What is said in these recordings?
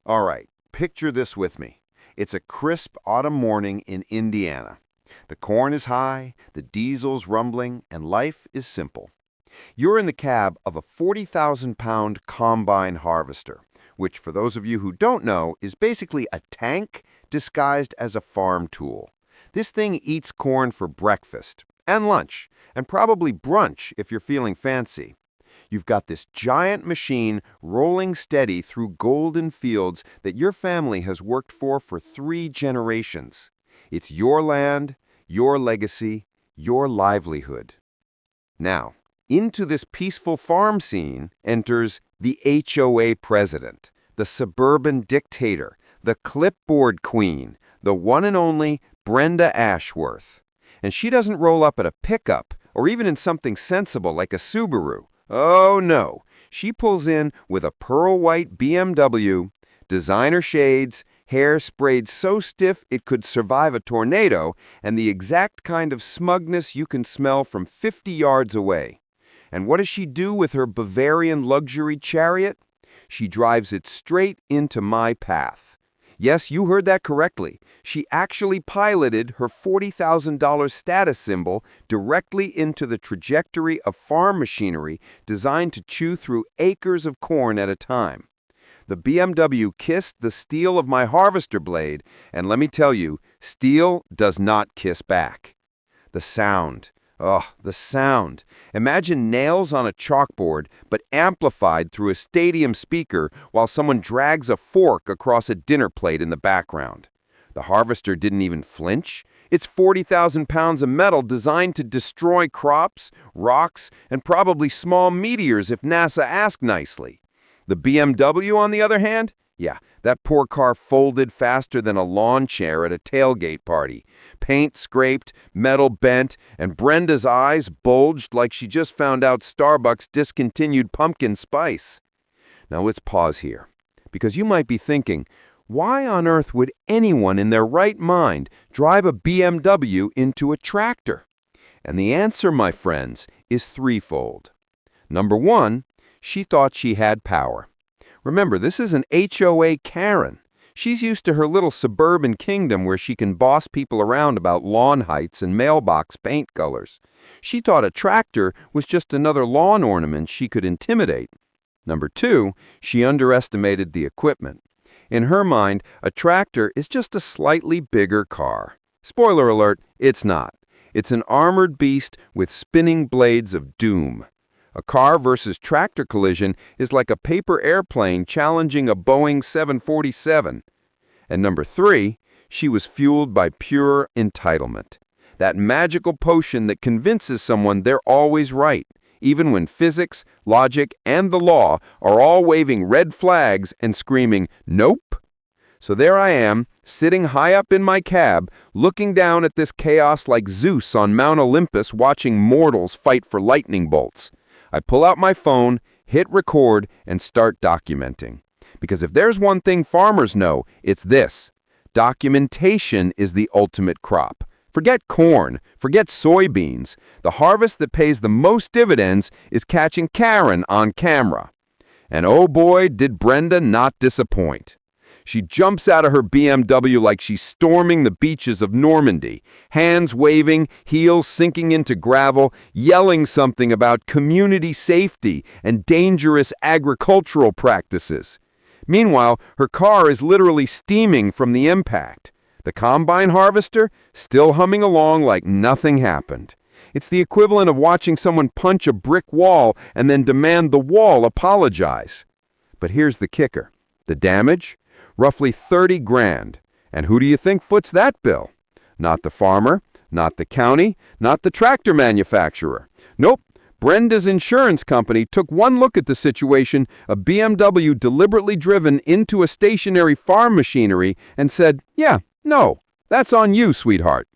All right, picture this with me. It's a crisp autumn morning in Indiana. The corn is high, the diesel's rumbling, and life is simple. You're in the cab of a 40,000-pound combine harvester, which, for those of you who don't know, is basically a tank disguised as a farm tool. This thing eats corn for breakfast and lunch, and probably brunch if you're feeling fancy. You've got this giant machine rolling steady through golden fields that your family has worked for 3 generations. It's your land, your legacy, your livelihood. Now, into this peaceful farm scene enters the HOA president, the suburban dictator, the clipboard queen, the one and only Brenda Ashworth. And she doesn't roll up at a pickup or even in something sensible like a Subaru. Oh no, she pulls in with a pearl-white BMW, designer shades, hair sprayed so stiff it could survive a tornado, and the exact kind of smugness you can smell from 50 yards away. And what does she do with her Bavarian luxury chariot? She drives it straight into my path. Yes, you heard that correctly. She actually piloted her $40,000 status symbol directly into the trajectory of farm machinery designed to chew through acres of corn at a time. The BMW kissed the steel of my harvester blade, and let me tell you, steel does not kiss back. The sound. Oh, the sound. Imagine nails on a chalkboard, but amplified through a stadium speaker while someone drags a fork across a dinner plate in the background. The harvester didn't even flinch. It's 40,000 pounds of metal designed to destroy crops, rocks, and probably small meteors if NASA asked nicely. The BMW, on the other hand? Yeah, that poor car folded faster than a lawn chair at a tailgate party. Paint scraped, metal bent, and Brenda's eyes bulged like she just found out Starbucks discontinued pumpkin spice. Now let's pause here, because you might be thinking, why on earth would anyone in their right mind drive a BMW into a tractor? And the answer, my friends, is threefold. Number one, she thought she had power. Remember, this is an HOA Karen. She's used to her little suburban kingdom where she can boss people around about lawn heights and mailbox paint colors. She thought a tractor was just another lawn ornament she could intimidate. Number two, she underestimated the equipment. In her mind, a tractor is just a slightly bigger car. Spoiler alert, it's not. It's an armored beast with spinning blades of doom. A car versus tractor collision is like a paper airplane challenging a Boeing 747. And number three, she was fueled by pure entitlement. That magical potion that convinces someone they're always right, even when physics, logic, and the law are all waving red flags and screaming, "Nope." So there I am, sitting high up in my cab, looking down at this chaos like Zeus on Mount Olympus watching mortals fight for lightning bolts. I pull out my phone, hit record, and start documenting. Because if there's one thing farmers know, it's this. Documentation is the ultimate crop. Forget corn, forget soybeans. The harvest that pays the most dividends is catching Karen on camera. And oh boy, did Brenda not disappoint. She jumps out of her BMW like she's storming the beaches of Normandy, hands waving, heels sinking into gravel, yelling something about community safety and dangerous agricultural practices. Meanwhile, her car is literally steaming from the impact. The combine harvester still humming along like nothing happened. It's the equivalent of watching someone punch a brick wall and then demand the wall apologize. But here's the kicker. The damage? Roughly 30 grand. And who do you think foots that bill? Not the farmer, not the county, not the tractor manufacturer. Nope. Brenda's insurance company took one look at the situation, a BMW deliberately driven into a stationary farm machinery, and said, "Yeah, no, that's on you, sweetheart."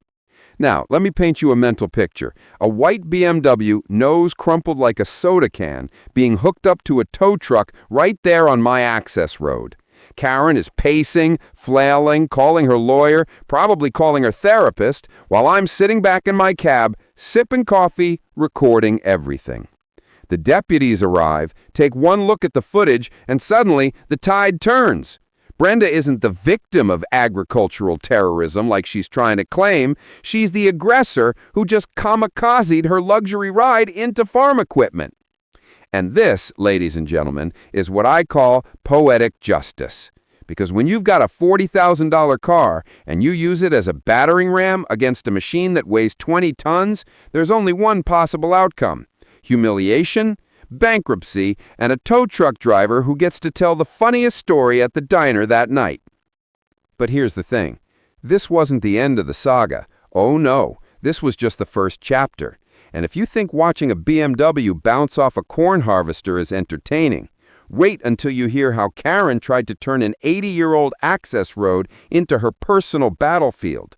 Now, let me paint you a mental picture. A white BMW, nose crumpled like a soda can, being hooked up to a tow truck right there on my access road. Karen is pacing, flailing, calling her lawyer, probably calling her therapist, while I'm sitting back in my cab, sipping coffee, recording everything. The deputies arrive, take one look at the footage, and suddenly the tide turns. Brenda isn't the victim of agricultural terrorism like she's trying to claim. She's the aggressor who just kamikazed her luxury ride into farm equipment. And this, ladies and gentlemen, is what I call poetic justice. Because when you've got a $40,000 car and you use it as a battering ram against a machine that weighs 20 tons, there's only one possible outcome: humiliation, bankruptcy, and a tow truck driver who gets to tell the funniest story at the diner that night. But here's the thing. This wasn't the end of the saga. Oh no, this was just the first chapter. And if you think watching a BMW bounce off a corn harvester is entertaining, wait until you hear how Karen tried to turn an 80-year-old access road into her personal battlefield.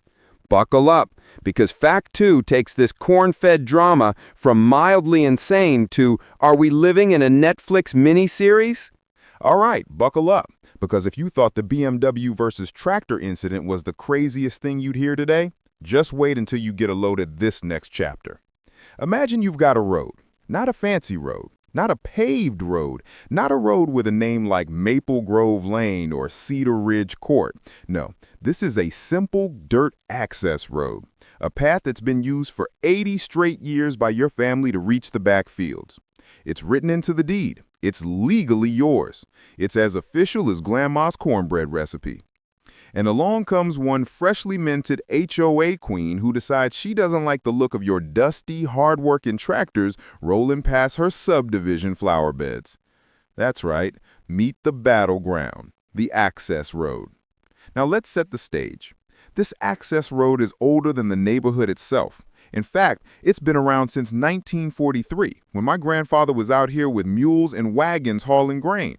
Buckle up, because Fact 2 takes this corn-fed drama from mildly insane to, are we living in a Netflix miniseries? All right, buckle up, because if you thought the BMW versus tractor incident was the craziest thing you'd hear today, just wait until you get a load of this next chapter. Imagine you've got a road, not a fancy road, not a paved road, not a road with a name like Maple Grove Lane or Cedar Ridge Court. No, this is a simple dirt access road, a path that's been used for 80 straight years by your family to reach the back fields. It's written into the deed. It's legally yours. It's as official as Grandma's cornbread recipe. And along comes one freshly minted HOA queen who decides she doesn't like the look of your dusty, hard-working tractors rolling past her subdivision flower beds. That's right, meet the battleground, the access road. Now let's set the stage. This access road is older than the neighborhood itself. In fact, it's been around since 1943, when my grandfather was out here with mules and wagons hauling grain.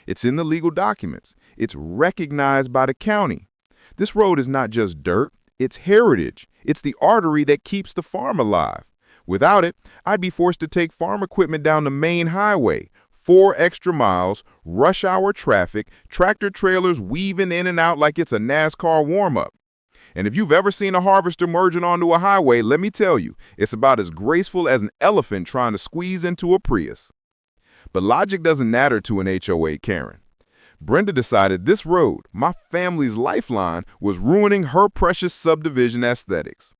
It's in the legal documents. It's recognized by the county. This road is not just dirt, it's heritage. It's the artery that keeps the farm alive. Without it, I'd be forced to take farm equipment down the main highway, 4 extra miles, rush hour traffic, tractor trailers weaving in and out like it's a NASCAR warm-up. And if you've ever seen a harvester merging onto a highway, let me tell you, it's about as graceful as an elephant trying to squeeze into a Prius. But logic doesn't matter to an HOA Karen. Brenda decided this road, my family's lifeline, was ruining her precious subdivision aesthetics.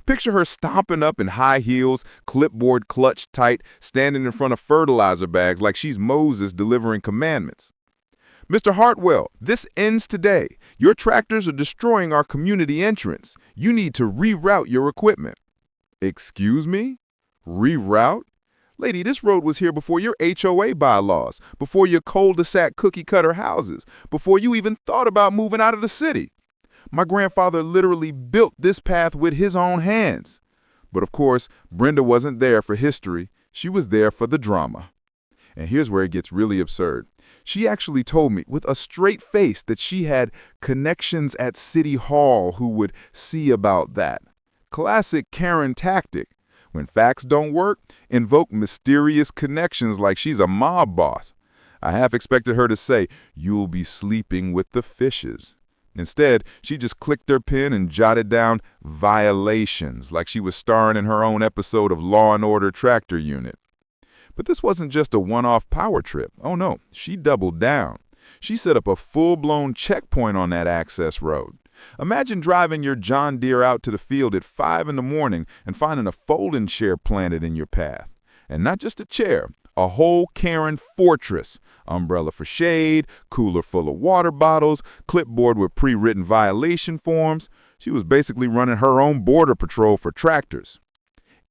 Picture her stomping up in high heels, clipboard clutched tight, standing in front of fertilizer bags like she's Moses delivering commandments. Mr. Hartwell, this ends today. Your tractors are destroying our community entrance. You need to reroute your equipment. Excuse me? Reroute? Lady, this road was here before your HOA bylaws, before your cul-de-sac cookie-cutter houses, before you even thought about moving out of the city. My grandfather literally built this path with his own hands. But of course, Brenda wasn't there for history. She was there for the drama. And here's where it gets really absurd. She actually told me with a straight face that she had connections at City Hall who would see about that. Classic Karen tactic. When facts don't work, invoke mysterious connections like she's a mob boss. I half expected her to say, "You'll be sleeping with the fishes." Instead, she just clicked her pen and jotted down violations like she was starring in her own episode of Law and Order Tractor Unit. But this wasn't just a one-off power trip. Oh no, she doubled down. She set up a full-blown checkpoint on that access road. Imagine driving your John Deere out to the field at 5 in the morning and finding a folding chair planted in your path. And not just a chair, a whole Karen fortress. Umbrella for shade, cooler full of water bottles, clipboard with pre-written violation forms. She was basically running her own border patrol for tractors.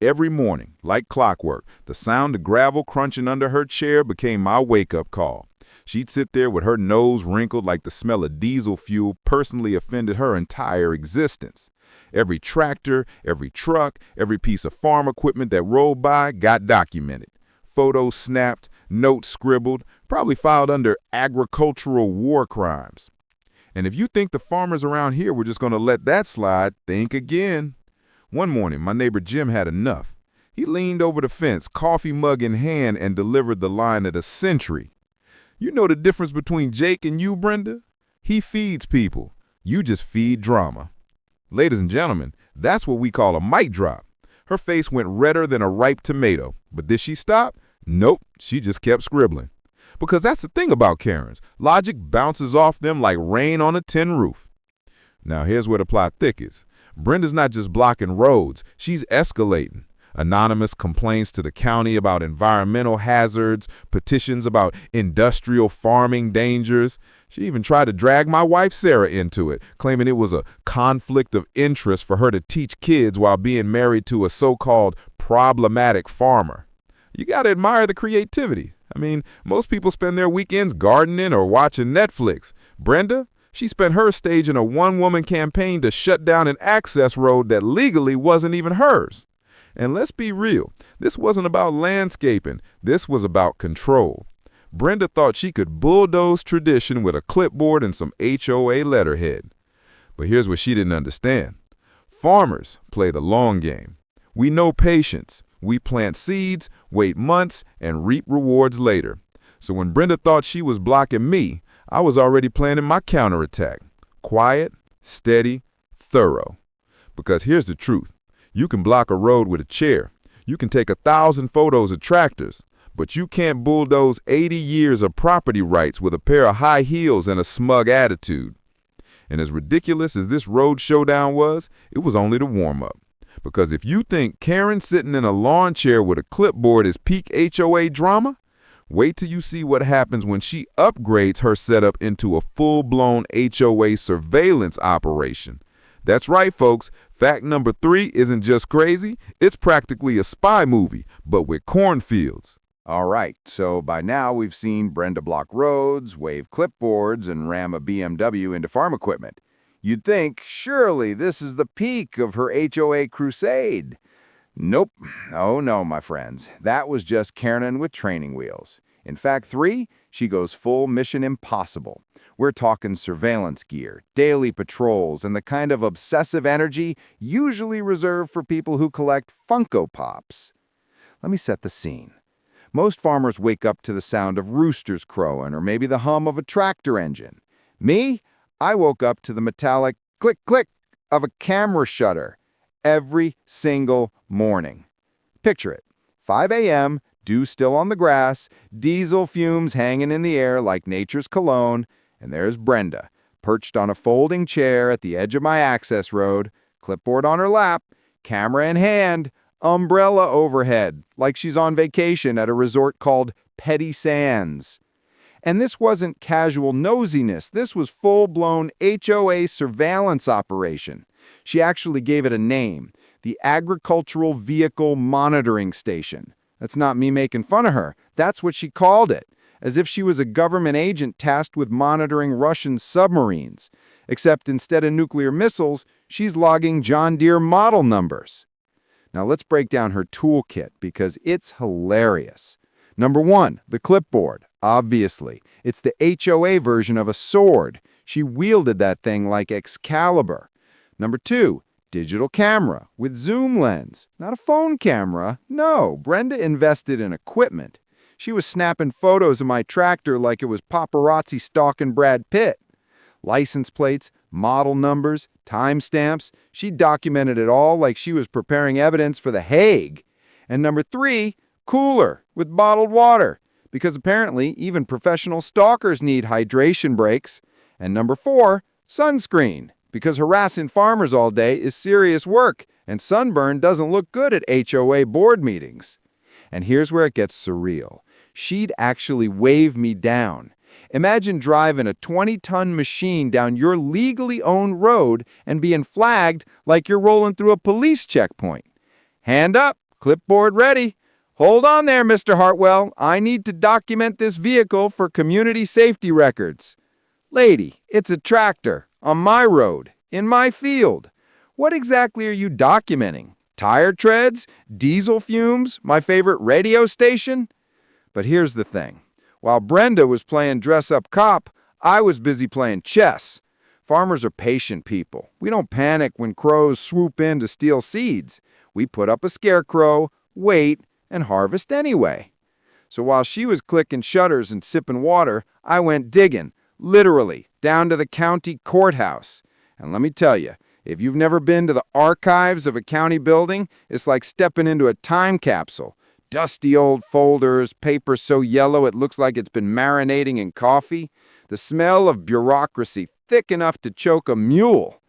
Every morning, like clockwork, the sound of gravel crunching under her chair became my wake-up call. She'd sit there with her nose wrinkled like the smell of diesel fuel personally offended her entire existence. Every tractor, every truck, every piece of farm equipment that rolled by got documented. Photos snapped, notes scribbled, probably filed under agricultural war crimes. And if you think the farmers around here were just going to let that slide, think again. One morning, my neighbor Jim had enough. He leaned over the fence, coffee mug in hand, and delivered the line of the century. You know the difference between Jake and you, Brenda? He feeds people. You just feed drama. Ladies and gentlemen, that's what we call a mic drop. Her face went redder than a ripe tomato. But did she stop? Nope, she just kept scribbling. Because that's the thing about Karens. Logic bounces off them like rain on a tin roof. Now here's where the plot thickens. Brenda's not just blocking roads, she's escalating. Anonymous complaints to the county about environmental hazards, petitions about industrial farming dangers. She even tried to drag my wife Sarah into it, claiming it was a conflict of interest for her to teach kids while being married to a so-called problematic farmer. You gotta admire the creativity. I mean, most people spend their weekends gardening or watching Netflix. Brenda, she spent her staging a one-woman campaign to shut down an access road that legally wasn't even hers. And let's be real, this wasn't about landscaping, this was about control. Brenda thought she could bulldoze tradition with a clipboard and some HOA letterhead. But here's what she didn't understand. Farmers play the long game. We know patience. We plant seeds, wait months, and reap rewards later. So when Brenda thought she was blocking me, I was already planning my counterattack. Quiet, steady, thorough. Because here's the truth. You can block a road with a chair. You can take 1,000 photos of tractors. But you can't bulldoze 80 years of property rights with a pair of high heels and a smug attitude. And as ridiculous as this road showdown was, it was only the warm-up. Because if you think Karen sitting in a lawn chair with a clipboard is peak HOA drama, wait till you see what happens when she upgrades her setup into a full-blown HOA surveillance operation. That's right, folks. Fact number 3 isn't just crazy, it's practically a spy movie, but with cornfields. All right, so by now we've seen Brenda block roads, wave clipboards, and ram a BMW into farm equipment. You'd think, surely this is the peak of her HOA crusade. Nope. Oh no, my friends. That was just Karen with training wheels. In fact 3, she goes full Mission Impossible. We're talking surveillance gear, daily patrols, and the kind of obsessive energy usually reserved for people who collect Funko Pops. Let me set the scene. Most farmers wake up to the sound of roosters crowing or maybe the hum of a tractor engine. Me? I woke up to the metallic click-click of a camera shutter every single morning. Picture it. 5 a.m., dew still on the grass, diesel fumes hanging in the air like nature's cologne, and there's Brenda, perched on a folding chair at the edge of my access road, clipboard on her lap, camera in hand, umbrella overhead, like she's on vacation at a resort called Petty Sands. And this wasn't casual nosiness, this was full-blown HOA surveillance operation. She actually gave it a name, the Agricultural Vehicle Monitoring Station. That's not me making fun of her, that's what she called it, as if she was a government agent tasked with monitoring Russian submarines. Except instead of nuclear missiles, she's logging John Deere model numbers. Now let's break down her toolkit because it's hilarious. Number 1, the clipboard. Obviously, it's the HOA version of a sword. She wielded that thing like Excalibur. Number 2, digital camera with zoom lens. Not a phone camera. No, Brenda invested in equipment. She was snapping photos of my tractor like it was paparazzi stalking Brad Pitt. License plates, model numbers, timestamps. She documented it all like she was preparing evidence for The Hague. And number 3, cooler with bottled water, because apparently even professional stalkers need hydration breaks. And number 4, sunscreen, because harassing farmers all day is serious work, and sunburn doesn't look good at HOA board meetings. And here's where it gets surreal. She'd actually wave me down. Imagine driving a 20-ton machine down your legally owned road and being flagged like you're rolling through a police checkpoint. Hand up, clipboard ready. Hold on there, Mr. Hartwell. I need to document this vehicle for community safety records. Lady, it's a tractor on my road, in my field. What exactly are you documenting? Tire treads? Diesel fumes? My favorite radio station? But here's the thing. While Brenda was playing dress-up cop, I was busy playing chess. Farmers are patient people. We don't panic when crows swoop in to steal seeds. We put up a scarecrow, wait, and harvest anyway. So while she was clicking shutters and sipping water, I went digging, literally, down to the county courthouse. And let me tell you, if you've never been to the archives of a county building, it's like stepping into a time capsule. Dusty old folders, paper so yellow it looks like it's been marinating in coffee. The smell of bureaucracy thick enough to choke a mule.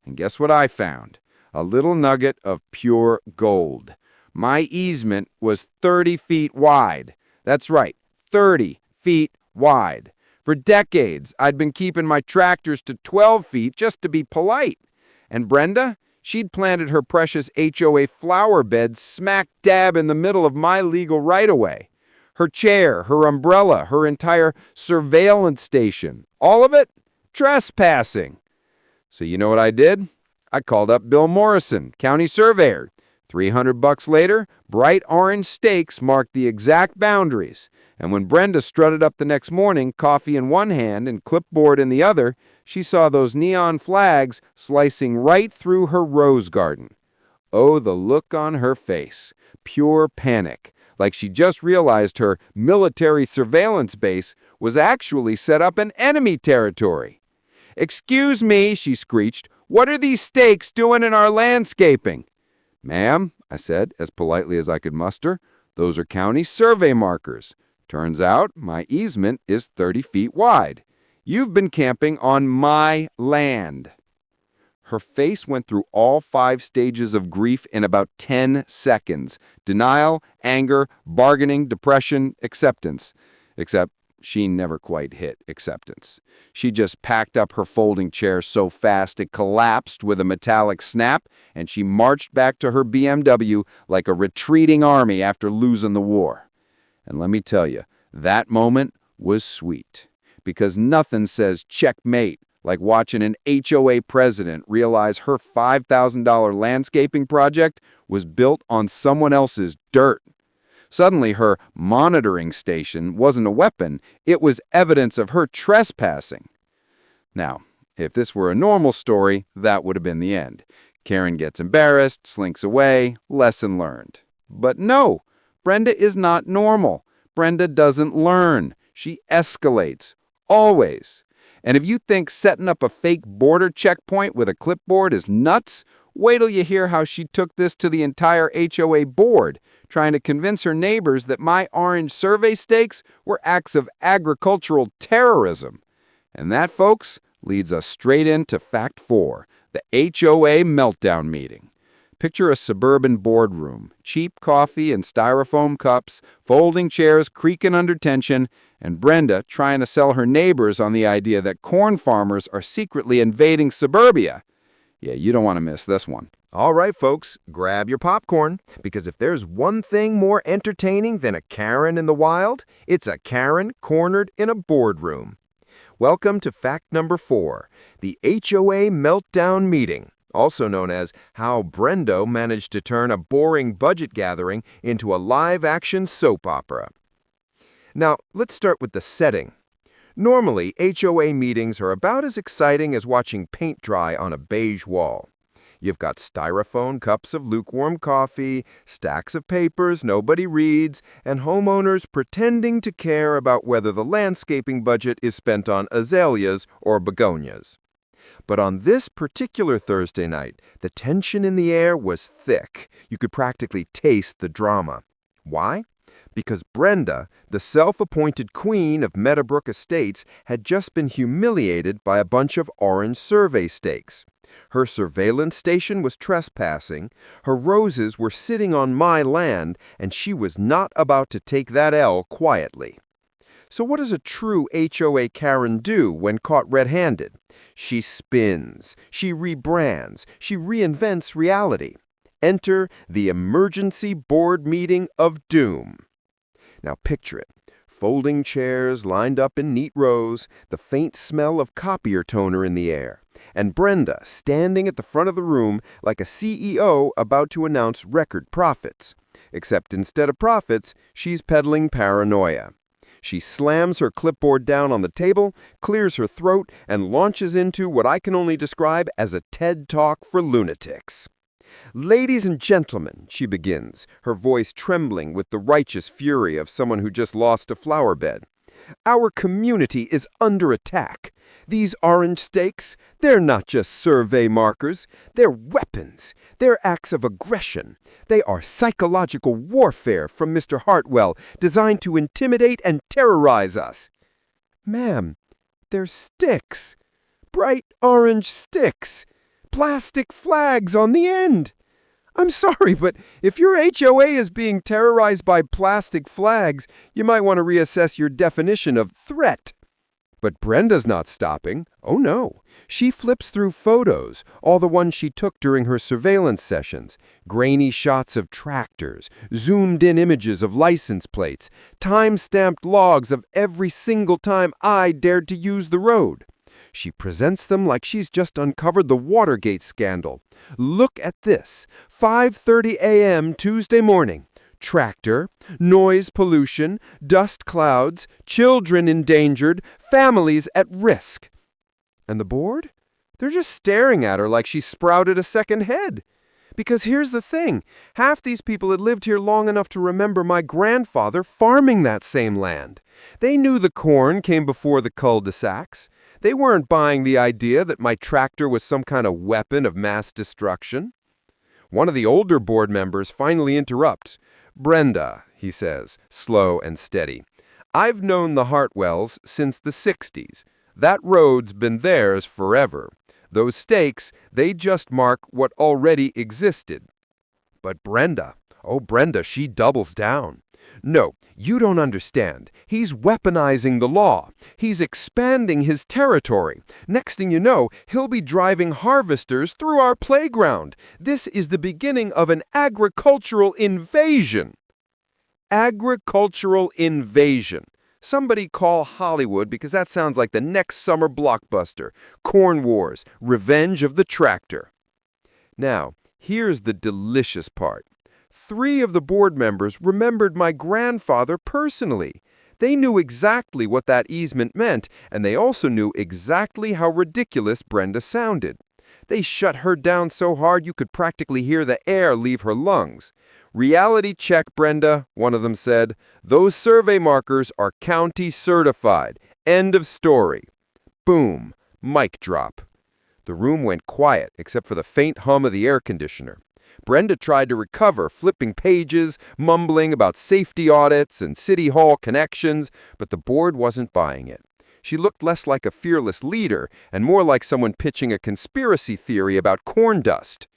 And guess what I found? A little nugget of pure gold. My easement was 30 feet wide. That's right, 30 feet wide. For decades, I'd been keeping my tractors to 12 feet just to be polite. And Brenda? She'd planted her precious HOA flower bed smack dab in the middle of my legal right-of-way. Her chair, her umbrella, her entire surveillance station. All of it? Trespassing. So you know what I did? I called up Bill Morrison, county surveyor. $300 later, bright orange stakes marked the exact boundaries. And when Brenda strutted up the next morning, coffee in one hand and clipboard in the other, she saw those neon flags slicing right through her rose garden. Oh, the look on her face. Pure panic. Like she just realized her military surveillance base was actually set up in enemy territory. "Excuse me," she screeched, "what are these stakes doing in our landscaping?" "Ma'am," I said, as politely as I could muster, "those are county survey markers. Turns out my easement is 30 feet wide. You've been camping on my land." Her face went through all 5 stages of grief in about 10 seconds. Denial, anger, bargaining, depression, acceptance. Except she never quite hit acceptance. She just packed up her folding chair so fast it collapsed with a metallic snap, and she marched back to her BMW like a retreating army after losing the war. And let me tell you, that moment was sweet. Because nothing says checkmate like watching an HOA president realize her $5,000 landscaping project was built on someone else's dirt. Suddenly, her monitoring station wasn't a weapon, it was evidence of her trespassing. Now, if this were a normal story, that would have been the end. Karen gets embarrassed, slinks away, lesson learned. But no, Brenda is not normal. Brenda doesn't learn. She escalates. Always. And if you think setting up a fake border checkpoint with a clipboard is nuts, wait till you hear how she took this to the entire HOA board, trying to convince her neighbors that my orange survey stakes were acts of agricultural terrorism. And that, folks, leads us straight into Fact 4, the HOA meltdown meeting. Picture a suburban boardroom, cheap coffee and styrofoam cups, folding chairs creaking under tension, and Brenda trying to sell her neighbors on the idea that corn farmers are secretly invading suburbia. Yeah, you don't want to miss this one. All right, folks, grab your popcorn, because if there's one thing more entertaining than a Karen in the wild, it's a Karen cornered in a boardroom. Welcome to fact number 4, the HOA meltdown meeting, also known as how Brendo managed to turn a boring budget gathering into a live-action soap opera. Now, let's start with the setting. Normally, HOA meetings are about as exciting as watching paint dry on a beige wall. You've got styrofoam cups of lukewarm coffee, stacks of papers nobody reads, and homeowners pretending to care about whether the landscaping budget is spent on azaleas or begonias. But on this particular Thursday night, the tension in the air was thick. You could practically taste the drama. Why? Because Brenda, the self-appointed queen of Meadowbrook Estates, had just been humiliated by a bunch of orange survey stakes. Her surveillance station was trespassing, her roses were sitting on my land, and she was not about to take that L quietly. So what does a true HOA Karen do when caught red-handed? She spins, she rebrands, she reinvents reality. Enter the emergency board meeting of doom. Now picture it. Folding chairs lined up in neat rows, the faint smell of copier toner in the air, and Brenda standing at the front of the room like a CEO about to announce record profits. Except instead of profits, she's peddling paranoia. She slams her clipboard down on the table, clears her throat, and launches into what I can only describe as a TED Talk for lunatics. "Ladies and gentlemen," she begins, her voice trembling with the righteous fury of someone who just lost a flower bed. Our community is under attack. These orange stakes, they're not just survey markers. They're weapons. They're acts of aggression. They are psychological warfare from Mr. Hartwell, designed to intimidate and terrorize us. Ma'am, they're sticks. Bright orange sticks. Plastic flags on the end. I'm sorry, but if your HOA is being terrorized by plastic flags, you might want to reassess your definition of threat. But Brenda's not stopping. Oh no. She flips through photos, all the ones she took during her surveillance sessions. Grainy shots of tractors, zoomed-in images of license plates, time-stamped logs of every single time I dared to use the road. She presents them like she's just uncovered the Watergate scandal. Look at this. 5:30 a.m. Tuesday morning. Tractor, noise pollution, dust clouds, children endangered, families at risk. And the board? They're just staring at her like she sprouted a second head. Because here's the thing. Half these people had lived here long enough to remember my grandfather farming that same land. They knew the corn came before the cul-de-sacs. They weren't buying the idea that my tractor was some kind of weapon of mass destruction. One of the older board members finally interrupts. "Brenda," he says, slow and steady, "I've known the Hartwells since the 60s. That road's been theirs forever. Those stakes, they just mark what already existed." But Brenda, she doubles down. "No, you don't understand. He's weaponizing the law. He's expanding his territory. Next thing you know, he'll be driving harvesters through our playground. This is the beginning of an agricultural invasion." Agricultural invasion. Somebody call Hollywood, because that sounds like the next summer blockbuster. Corn Wars, Revenge of the Tractor. Now, here's the delicious part. 3 of the board members remembered my grandfather personally. They knew exactly what that easement meant, and they also knew exactly how ridiculous Brenda sounded. They shut her down so hard you could practically hear the air leave her lungs. "Reality check, Brenda," one of them said. "Those survey markers are county certified. End of story." Boom. Mic drop. The room went quiet except for the faint hum of the air conditioner. Brenda tried to recover, flipping pages, mumbling about safety audits and city hall connections, but the board wasn't buying it. She looked less like a fearless leader and more like someone pitching a conspiracy theory about corn dust.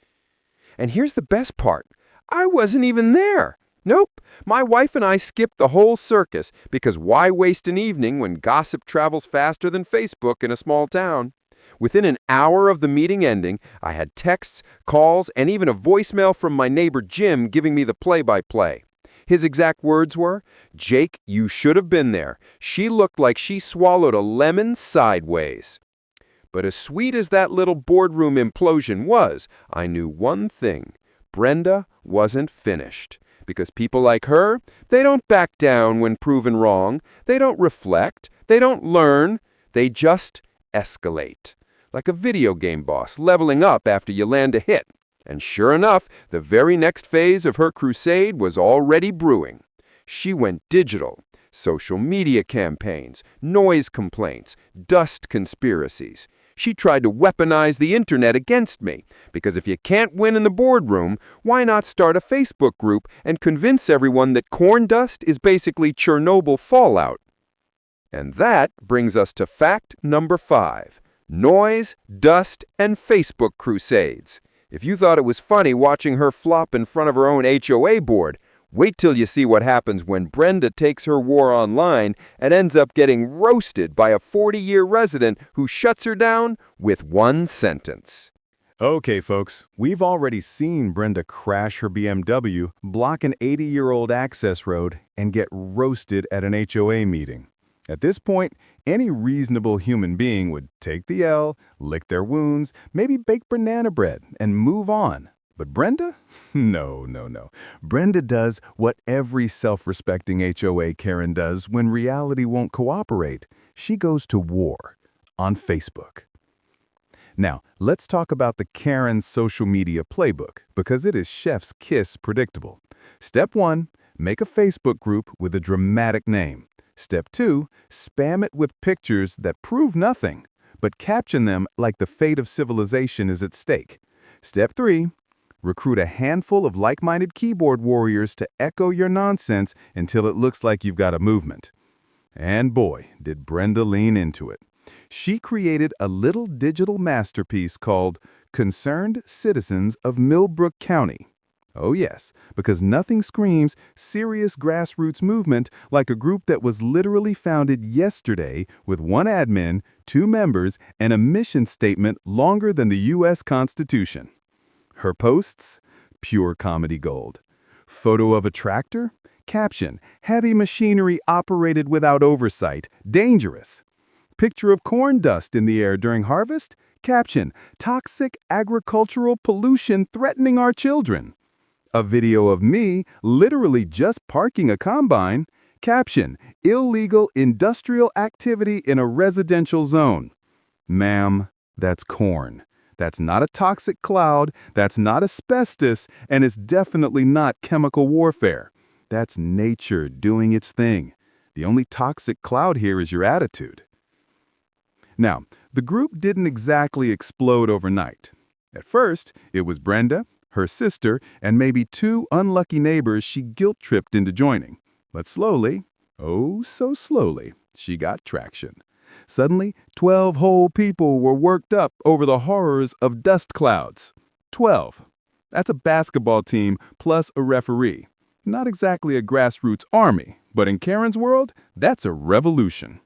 And here's the best part. I wasn't even there. Nope, my wife and I skipped the whole circus because why waste an evening when gossip travels faster than Facebook in a small town? Within an hour of the meeting ending, I had texts, calls, and even a voicemail from my neighbor Jim giving me the play-by-play. His exact words were, "Jake, you should have been there. She looked like she swallowed a lemon sideways." But as sweet as that little boardroom implosion was, I knew one thing. Brenda wasn't finished. Because people like her, they don't back down when proven wrong. They don't reflect. They don't learn. They just escalate. Like a video game boss leveling up after you land a hit. And sure enough, the very next phase of her crusade was already brewing. She went digital. Social media campaigns, noise complaints, dust conspiracies. She tried to weaponize the internet against me, because if you can't win in the boardroom, why not start a Facebook group and convince everyone that corn dust is basically Chernobyl fallout? And that brings us to fact number 5. Noise, dust, and Facebook crusades. If you thought it was funny watching her flop in front of her own HOA board, wait till you see what happens when Brenda takes her war online and ends up getting roasted by a 40-year resident who shuts her down with one sentence. Okay, folks, we've already seen Brenda crash her BMW, block an 80-year-old access road, and get roasted at an HOA meeting. At this point, any reasonable human being would take the L, lick their wounds, maybe bake banana bread, and move on. But Brenda? No. Brenda does what every self-respecting HOA Karen does when reality won't cooperate. She goes to war on Facebook. Now, let's talk about the Karen social media playbook, because it is chef's kiss predictable. Step 1, make a Facebook group with a dramatic name. Step 2, spam it with pictures that prove nothing, but caption them like the fate of civilization is at stake. Step 3, recruit a handful of like-minded keyboard warriors to echo your nonsense until it looks like you've got a movement. And boy, did Brenda lean into it. She created a little digital masterpiece called Concerned Citizens of Millbrook County. Oh yes, because nothing screams serious grassroots movement like a group that was literally founded yesterday with one admin, 2 members, and a mission statement longer than the U.S. Constitution. Her posts? Pure comedy gold. Photo of a tractor? Caption, heavy machinery operated without oversight, dangerous. Picture of corn dust in the air during harvest? Caption, toxic agricultural pollution threatening our children. A video of me literally just parking a combine? Caption, illegal industrial activity in a residential zone. Ma'am, that's corn. That's not a toxic cloud, that's not asbestos, and it's definitely not chemical warfare. That's nature doing its thing. The only toxic cloud here is your attitude. Now, the group didn't exactly explode overnight. At first, it was Brenda, her sister, and maybe 2 unlucky neighbors she guilt-tripped into joining. But slowly, oh so slowly, she got traction. Suddenly, 12 whole people were worked up over the horrors of dust clouds. 12. That's a basketball team plus a referee. Not exactly a grassroots army, but in Karen's world, that's a revolution.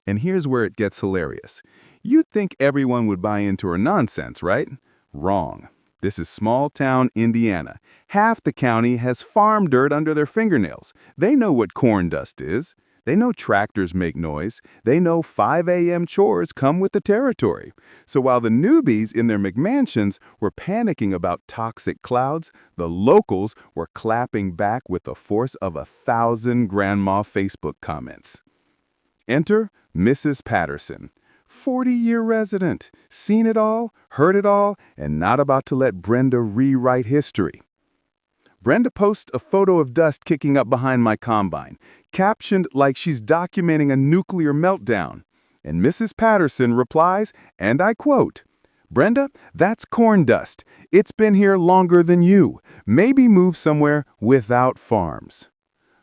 And here's where it gets hilarious. You'd think everyone would buy into her nonsense, right? Wrong. This is small-town Indiana. Half the county has farm dirt under their fingernails. They know what corn dust is. They know tractors make noise. They know 5 a.m. chores come with the territory. So while the newbies in their McMansions were panicking about toxic clouds, the locals were clapping back with the force of 1,000 grandma Facebook comments. Enter Mrs. Patterson. 40-year resident, seen it all, heard it all, and not about to let Brenda rewrite history. Brenda posts a photo of dust kicking up behind my combine, captioned like she's documenting a nuclear meltdown. And Mrs. Patterson replies, and I quote, "Brenda, that's corn dust. It's been here longer than you. Maybe move somewhere without farms."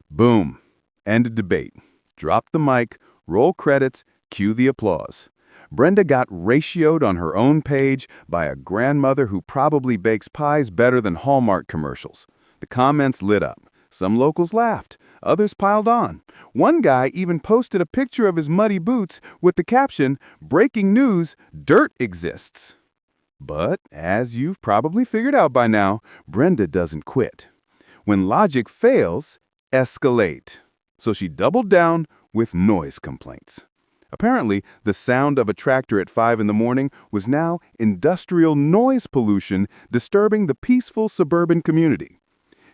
Boom. End of debate. Drop the mic, roll credits, cue the applause. Brenda got ratioed on her own page by a grandmother who probably bakes pies better than Hallmark commercials. The comments lit up. Some locals laughed. Others piled on. One guy even posted a picture of his muddy boots with the caption, "Breaking news, dirt exists." But, as you've probably figured out by now, Brenda doesn't quit. When logic fails, escalate. So she doubled down with noise complaints. Apparently, the sound of a tractor at 5 in the morning was now industrial noise pollution disturbing the peaceful suburban community.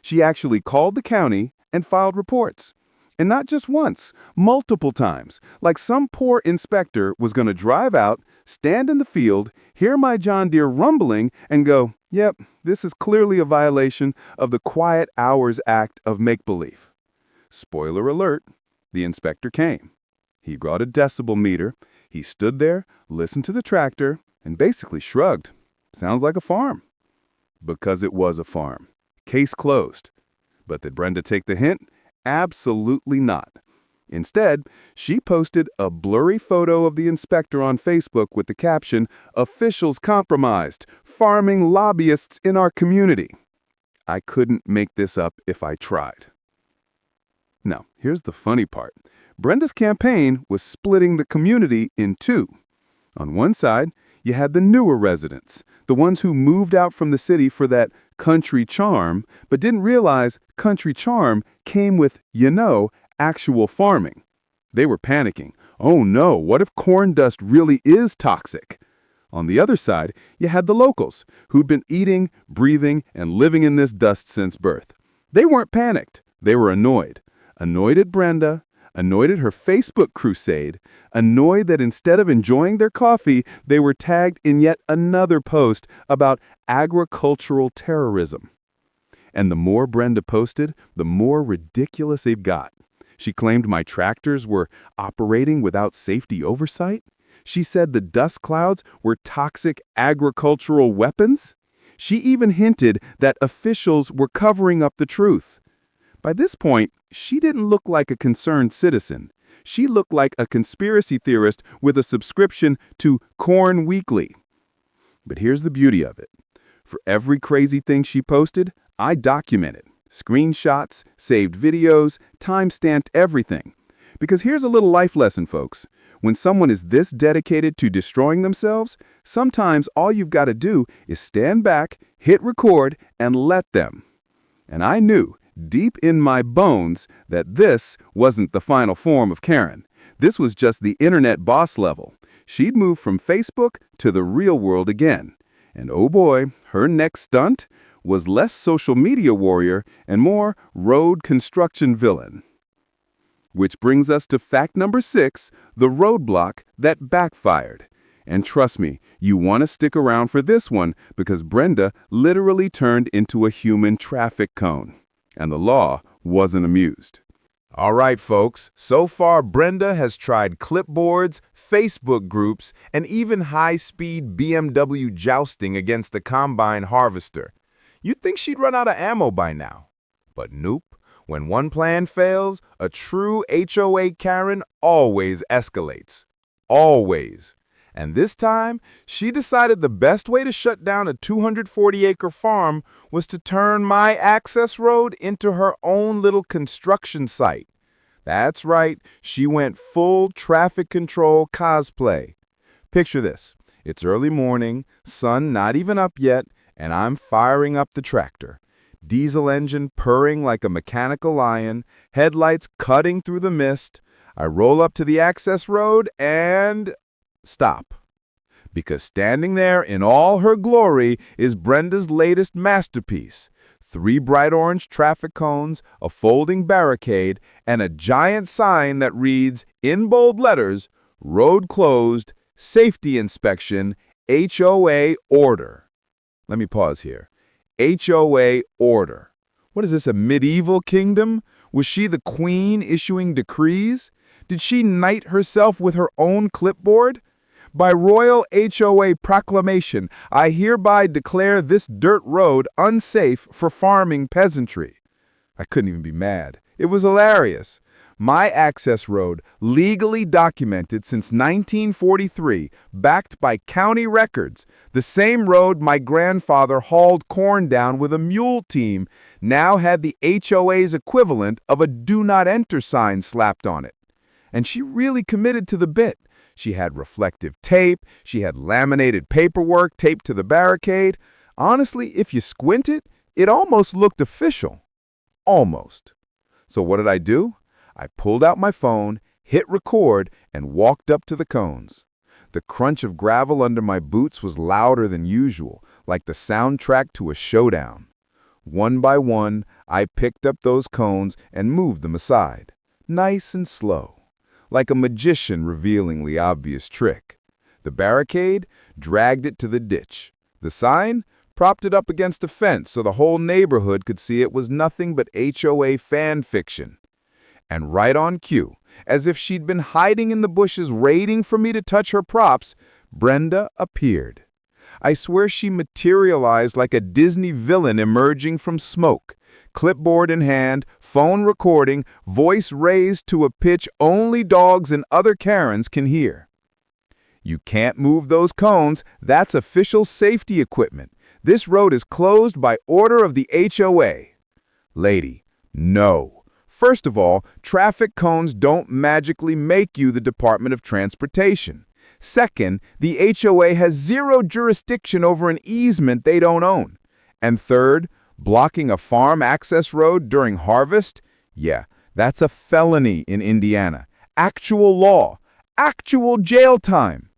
She actually called the county and filed reports. And not just once, multiple times, like some poor inspector was going to drive out, stand in the field, hear my John Deere rumbling, and go, "Yep, this is clearly a violation of the Quiet Hours Act of make-believe." Spoiler alert, the inspector came. He brought a decibel meter, he stood there, listened to the tractor, and basically shrugged. Sounds like a farm. Because it was a farm. Case closed. But did Brenda take the hint? Absolutely not. Instead, she posted a blurry photo of the inspector on Facebook with the caption, "Officials compromised, farming lobbyists in our community." I couldn't make this up if I tried. Now, here's the funny part. Brenda's campaign was splitting the community in 2. On one side, you had the newer residents, the ones who moved out from the city for that country charm, but didn't realize country charm came with, actual farming. They were panicking. Oh no, what if corn dust really is toxic? On the other side, you had the locals, who'd been eating, breathing, and living in this dust since birth. They weren't panicked. They were annoyed. Annoyed at Brenda, annoyed at her Facebook crusade, annoyed that instead of enjoying their coffee, they were tagged in yet another post about agricultural terrorism. And the more Brenda posted, the more ridiculous it got. She claimed my tractors were operating without safety oversight. She said the dust clouds were toxic agricultural weapons. She even hinted that officials were covering up the truth. By this point, she didn't look like a concerned citizen. She looked like a conspiracy theorist with a subscription to Corn Weekly. But here's the beauty of it. For every crazy thing she posted, I documented. Screenshots, saved videos, time-stamped everything. Because here's a little life lesson, folks. When someone is this dedicated to destroying themselves, sometimes all you've got to do is stand back, hit record, and let them. And I knew, deep in my bones, that this wasn't the final form of Karen. This was just the internet boss level. She'd moved from Facebook to the real world again. And oh boy, her next stunt was less social media warrior and more road construction villain. Which brings us to fact number 6, the roadblock that backfired. And trust me, you want to stick around for this one because Brenda literally turned into a human traffic cone. And the law wasn't amused. All right, folks, so far Brenda has tried clipboards, Facebook groups, and even high-speed BMW jousting against the combine harvester. You'd think she'd run out of ammo by now. But nope. When one plan fails, a true HOA Karen always escalates. Always. And this time, she decided the best way to shut down a 240-acre farm was to turn my access road into her own little construction site. That's right, she went full traffic control cosplay. Picture this. It's early morning, sun not even up yet, and I'm firing up the tractor. Diesel engine purring like a mechanical lion, headlights cutting through the mist. I roll up to the access road and stop. Because standing there in all her glory is Brenda's latest masterpiece. 3 bright orange traffic cones, a folding barricade, and a giant sign that reads, in bold letters, Road Closed, Safety Inspection, HOA Order. Let me pause here. HOA Order. What is this, a medieval kingdom? Was she the queen issuing decrees? Did she knight herself with her own clipboard? By royal HOA proclamation, I hereby declare this dirt road unsafe for farming peasantry. I couldn't even be mad. It was hilarious. My access road, legally documented since 1943, backed by county records, the same road my grandfather hauled corn down with a mule team, now had the HOA's equivalent of a do not enter sign slapped on it. And she really committed to the bit. She had reflective tape, she had laminated paperwork taped to the barricade. Honestly, if you squinted, it almost looked official. Almost. So what did I do? I pulled out my phone, hit record, and walked up to the cones. The crunch of gravel under my boots was louder than usual, like the soundtrack to a showdown. One by one, I picked up those cones and moved them aside, nice and slow, like a magician revealing the obvious trick. The barricade dragged it to the ditch. The sign propped it up against a fence so the whole neighborhood could see it was nothing but HOA fan fiction. And right on cue, as if she'd been hiding in the bushes waiting for me to touch her props, Brenda appeared. I swear she materialized like a Disney villain emerging from smoke. Clipboard in hand, phone recording, voice raised to a pitch only dogs and other Karens can hear. You can't move those cones. That's official safety equipment. This road is closed by order of the HOA. Lady, no. First of all, traffic cones don't magically make you the Department of Transportation. Second, the HOA has zero jurisdiction over an easement they don't own. And third, blocking a farm access road during harvest? Yeah, that's a felony in Indiana. Actual law. Actual jail time.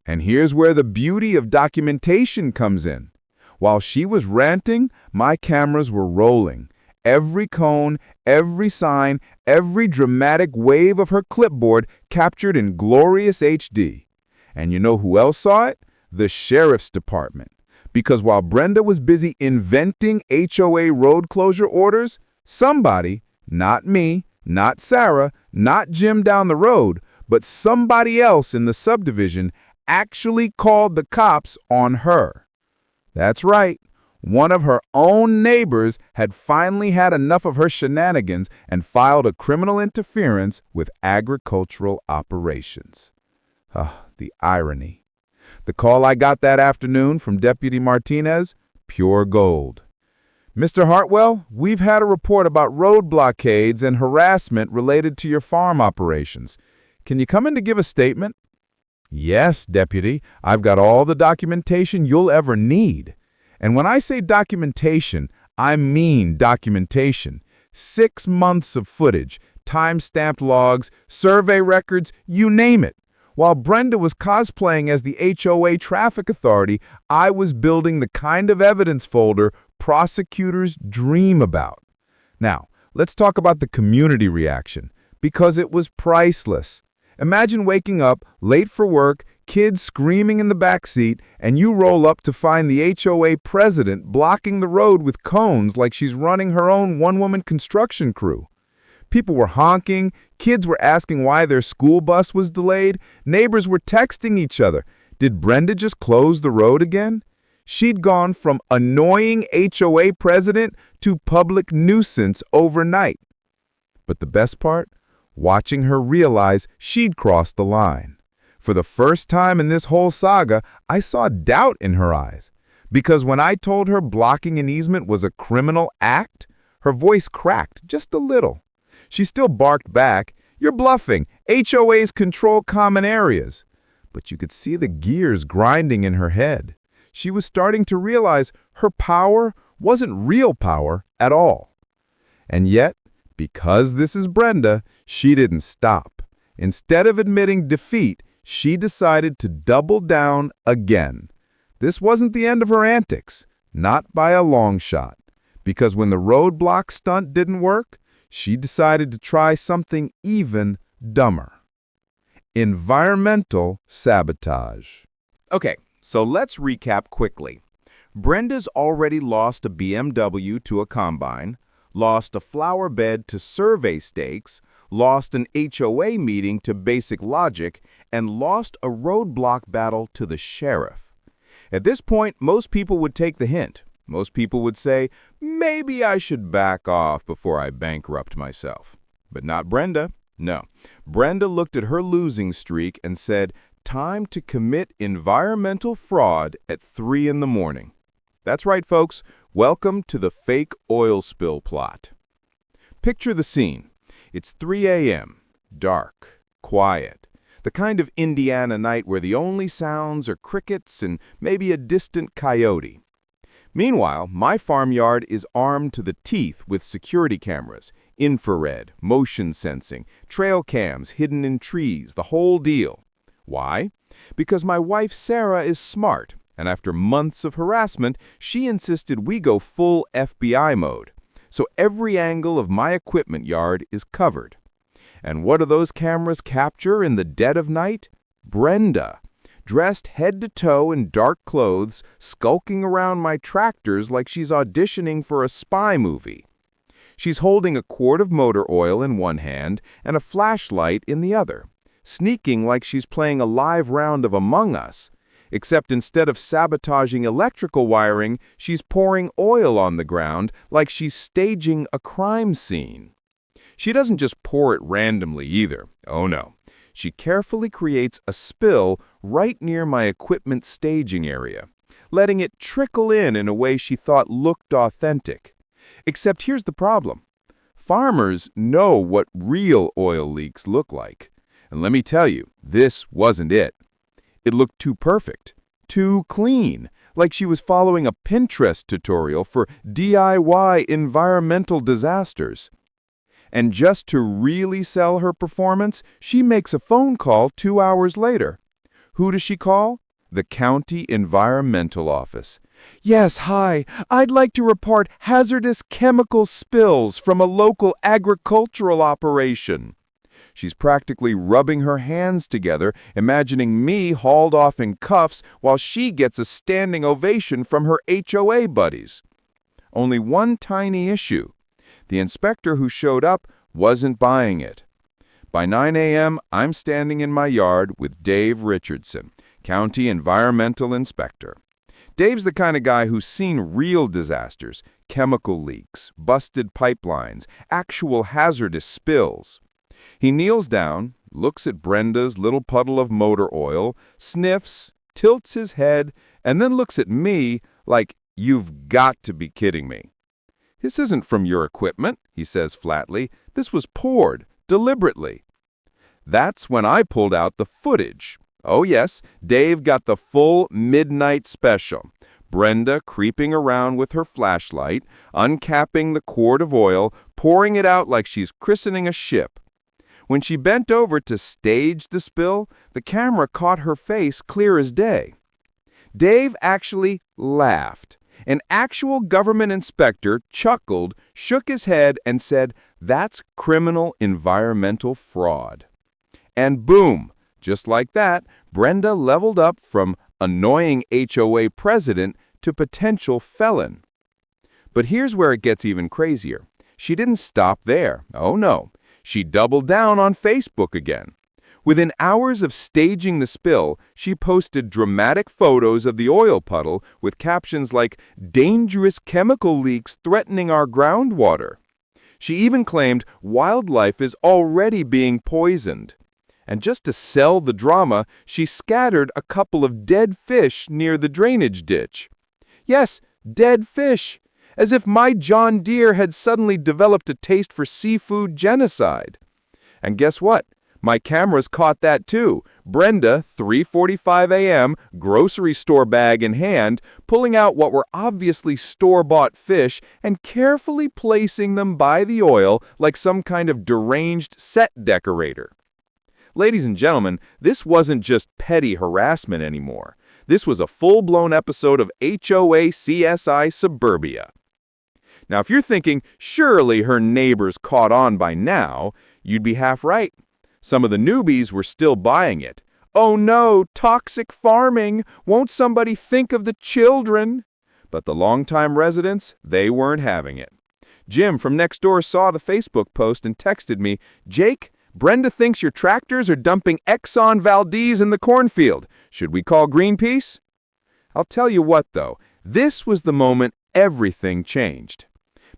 And here's where the beauty of documentation comes in. While she was ranting, my cameras were rolling. Every cone, every sign, every dramatic wave of her clipboard captured in glorious HD. And you know who else saw it? The sheriff's department. Because while Brenda was busy inventing HOA road closure orders, somebody, not me, not Sarah, not Jim down the road, but somebody else in the subdivision actually called the cops on her. That's right. One of her own neighbors had finally had enough of her shenanigans and filed a criminal interference with agricultural operations. The irony. The call I got that afternoon from Deputy Martinez, pure gold. Mr. Hartwell, we've had a report about road blockades and harassment related to your farm operations. Can you come in to give a statement? Yes, Deputy. I've got all the documentation you'll ever need. And when I say documentation, I mean documentation. 6 months of footage, time-stamped logs, survey records, you name it. While Brenda was cosplaying as the HOA traffic authority, I was building the kind of evidence folder prosecutors dream about. Now, let's talk about the community reaction, because it was priceless. Imagine waking up, late for work, kids screaming in the backseat, and you roll up to find the HOA president blocking the road with cones like she's running her own one-woman construction crew. People were honking, kids were asking why their school bus was delayed, neighbors were texting each other. Did Brenda just close the road again? She'd gone from annoying HOA president to public nuisance overnight. But the best part? Watching her realize she'd crossed the line. For the first time in this whole saga, I saw doubt in her eyes. Because when I told her blocking an easement was a criminal act, her voice cracked just a little. She still barked back, "You're bluffing. HOAs control common areas." But you could see the gears grinding in her head. She was starting to realize her power wasn't real power at all. And yet, because this is Brenda, she didn't stop. Instead of admitting defeat, she decided to double down again. This wasn't the end of her antics, not by a long shot. Because when the roadblock stunt didn't work, she decided to try something even dumber. Environmental sabotage. Okay, so let's recap quickly. Brenda's already lost a BMW to a combine, lost a flower bed to survey stakes, lost an HOA meeting to basic logic, and lost a roadblock battle to the sheriff. At this point, most people would take the hint. Most people would say, maybe I should back off before I bankrupt myself. But not Brenda. No. Brenda looked at her losing streak and said, time to commit environmental fraud at 3 in the morning. That's right, folks. Welcome to the fake oil spill plot. Picture the scene. It's 3 a.m., dark, quiet. The kind of Indiana night where the only sounds are crickets and maybe a distant coyote. Meanwhile, my farmyard is armed to the teeth with security cameras, infrared, motion sensing, trail cams hidden in trees, the whole deal. Why? Because my wife Sarah is smart, and after months of harassment, she insisted we go full FBI mode. So every angle of my equipment yard is covered. And what do those cameras capture in the dead of night? Brenda, dressed head to toe in dark clothes, skulking around my tractors like she's auditioning for a spy movie. She's holding a quart of motor oil in one hand and a flashlight in the other, sneaking like she's playing a live round of Among Us, except instead of sabotaging electrical wiring, she's pouring oil on the ground like she's staging a crime scene. She doesn't just pour it randomly either. Oh no. She carefully creates a spill right near my equipment staging area, letting it trickle in a way she thought looked authentic. Except here's the problem. Farmers know what real oil leaks look like. And let me tell you, this wasn't it. It looked too perfect, too clean, like she was following a Pinterest tutorial for DIY environmental disasters. And just to really sell her performance, she makes a phone call 2 hours later. Who does she call? The County Environmental Office. Yes, hi. I'd like to report hazardous chemical spills from a local agricultural operation. She's practically rubbing her hands together, imagining me hauled off in cuffs while she gets a standing ovation from her HOA buddies. Only one tiny issue. The inspector who showed up wasn't buying it. By 9 a.m., I'm standing in my yard with Dave Richardson, County Environmental Inspector. Dave's the kind of guy who's seen real disasters, chemical leaks, busted pipelines, actual hazardous spills. He kneels down, looks at Brenda's little puddle of motor oil, sniffs, tilts his head, and then looks at me like, "You've got to be kidding me." "This isn't from your equipment," he says flatly. "This was poured, deliberately." That's when I pulled out the footage. Oh yes, Dave got the full midnight special. Brenda creeping around with her flashlight, uncapping the quart of oil, pouring it out like she's christening a ship. When she bent over to stage the spill, the camera caught her face clear as day. Dave actually laughed. An actual government inspector chuckled, shook his head, and said, "That's criminal environmental fraud." And boom, just like that, Brenda leveled up from annoying HOA president to potential felon. But here's where it gets even crazier. She didn't stop there. Oh no, she doubled down on Facebook again. Within hours of staging the spill, she posted dramatic photos of the oil puddle with captions like, "Dangerous chemical leaks threatening our groundwater." She even claimed wildlife is already being poisoned. And just to sell the drama, she scattered a couple of dead fish near the drainage ditch. Yes, dead fish, as if my John Deere had suddenly developed a taste for seafood genocide. And guess what? My cameras caught that too. Brenda, 3:45 a.m., grocery store bag in hand, pulling out what were obviously store-bought fish and carefully placing them by the oil like some kind of deranged set decorator. Ladies and gentlemen, this wasn't just petty harassment anymore. This was a full-blown episode of HOA CSI Suburbia. Now, if you're thinking, surely her neighbors caught on by now, you'd be half right. Some of the newbies were still buying it. "Oh no, toxic farming! Won't somebody think of the children?" But the longtime residents, they weren't having it. Jim from next door saw the Facebook post and texted me, "Jake, Brenda thinks your tractors are dumping Exxon Valdez in the cornfield. Should we call Greenpeace?" I'll tell you what, though, this was the moment everything changed.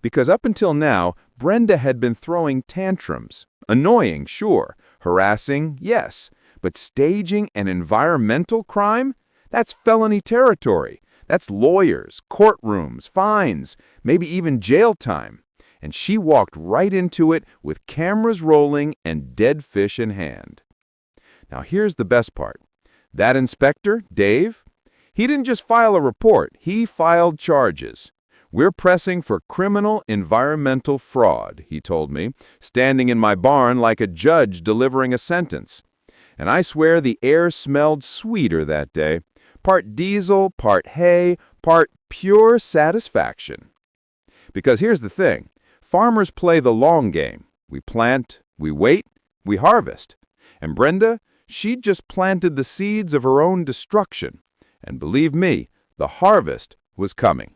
Because up until now, Brenda had been throwing tantrums. Annoying, sure. Harassing, yes. But staging an environmental crime? That's felony territory. That's lawyers, courtrooms, fines, maybe even jail time. And she walked right into it with cameras rolling and dead fish in hand. Now here's the best part. That inspector, Dave, he didn't just file a report, he filed charges. "We're pressing for criminal environmental fraud," he told me, standing in my barn like a judge delivering a sentence. And I swear the air smelled sweeter that day. Part diesel, part hay, part pure satisfaction. Because here's the thing. Farmers play the long game. We plant, we wait, we harvest. And Brenda, she'd just planted the seeds of her own destruction. And believe me, the harvest was coming.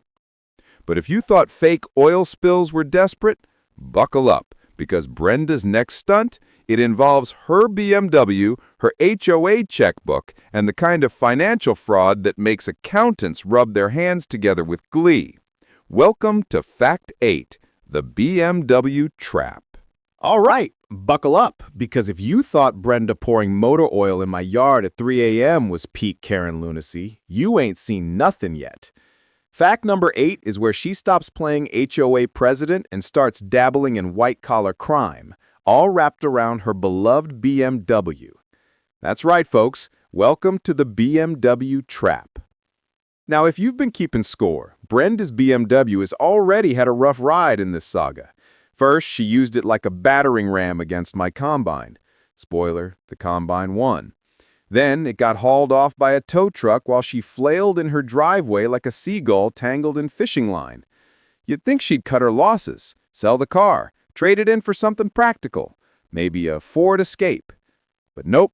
But if you thought fake oil spills were desperate, buckle up, because Brenda's next stunt, it involves her BMW, her HOA checkbook, and the kind of financial fraud that makes accountants rub their hands together with glee. Welcome to Fact 8. The BMW Trap. All right, buckle up, because if you thought Brenda pouring motor oil in my yard at 3 a.m. was peak Karen lunacy, you ain't seen nothing yet. Fact number 8 is where she stops playing HOA president and starts dabbling in white-collar crime, all wrapped around her beloved BMW. That's right, folks. Welcome to the BMW Trap. Now, if you've been keeping score, Brenda's BMW has already had a rough ride in this saga. First, she used it like a battering ram against my combine. Spoiler, the combine won. Then, it got hauled off by a tow truck while she flailed in her driveway like a seagull tangled in fishing line. You'd think she'd cut her losses, sell the car, trade it in for something practical. maybe a Ford Escape. But nope.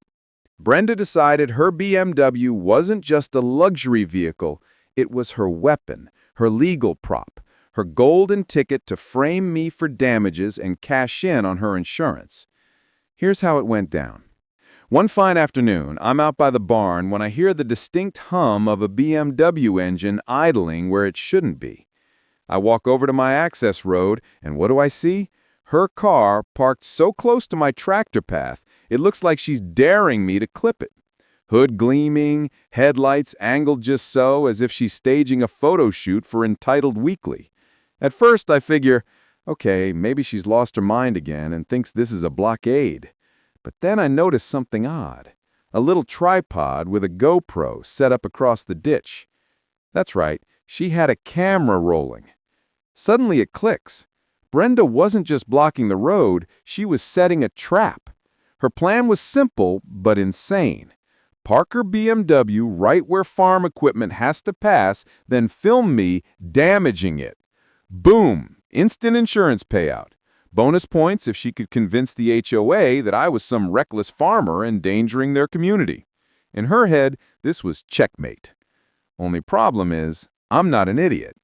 Brenda decided her BMW wasn't just a luxury vehicle, it was her weapon, her legal prop, her golden ticket to frame me for damages and cash in on her insurance. Here's how it went down. One fine afternoon, I'm out by the barn when I hear the distinct hum of a BMW engine idling where it shouldn't be. I walk over to my access road, and what do I see? Her car parked so close to my tractor path, it looks like she's daring me to clip it. Hood gleaming, headlights angled just so, as if she's staging a photo shoot for Entitled Weekly. At first, I figure, okay, maybe she's lost her mind again and thinks this is a blockade. But then I notice something odd. A little tripod with a GoPro set up across the ditch. That's right, she had a camera rolling. Suddenly it clicks. Brenda wasn't just blocking the road, she was setting a trap. Her plan was simple, but insane. Park her BMW right where farm equipment has to pass, then film me damaging it. Boom! Instant insurance payout. Bonus points if she could convince the HOA that I was some reckless farmer endangering their community. In her head, this was checkmate. Only problem is, I'm not an idiot.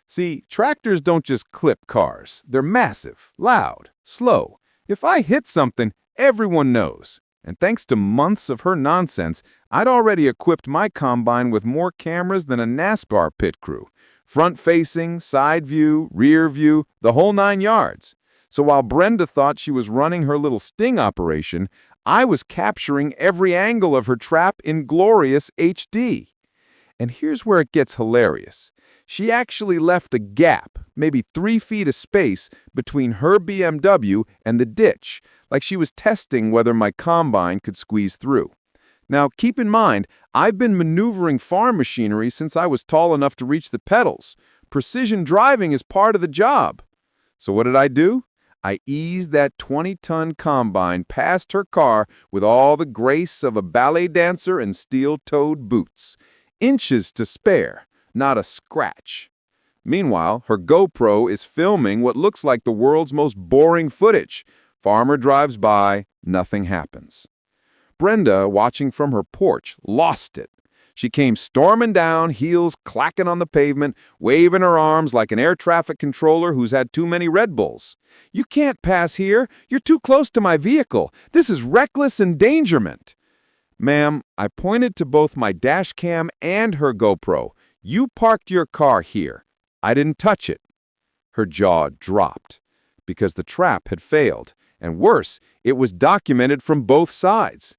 See, tractors don't just clip cars. They're massive, loud, slow. If I hit something, everyone knows. And thanks to months of her nonsense, I'd already equipped my combine with more cameras than a NASCAR pit crew. Front-facing, side view, rear view, the whole 9 yards. So while Brenda thought she was running her little sting operation, I was capturing every angle of her trap in glorious HD. And here's where it gets hilarious. She actually left a gap, maybe 3 feet of space, between her BMW and the ditch, like she was testing whether my combine could squeeze through. Now, keep in mind, I've been maneuvering farm machinery since I was tall enough to reach the pedals. Precision driving is part of the job. So what did I do? I eased that 20-ton combine past her car with all the grace of a ballet dancer and steel-toed boots. Inches to spare, not a scratch. Meanwhile, her GoPro is filming what looks like the world's most boring footage. Farmer drives by, nothing happens. Brenda, watching from her porch, lost it. She came storming down, heels clacking on the pavement, waving her arms like an air traffic controller who's had too many Red Bulls. "You can't pass here. You're too close to my vehicle. This is reckless endangerment." "Ma'am," I pointed to both my dash cam and her GoPro. "You parked your car here. I didn't touch it." Her jaw dropped because the trap had failed. And worse, it was documented from both sides.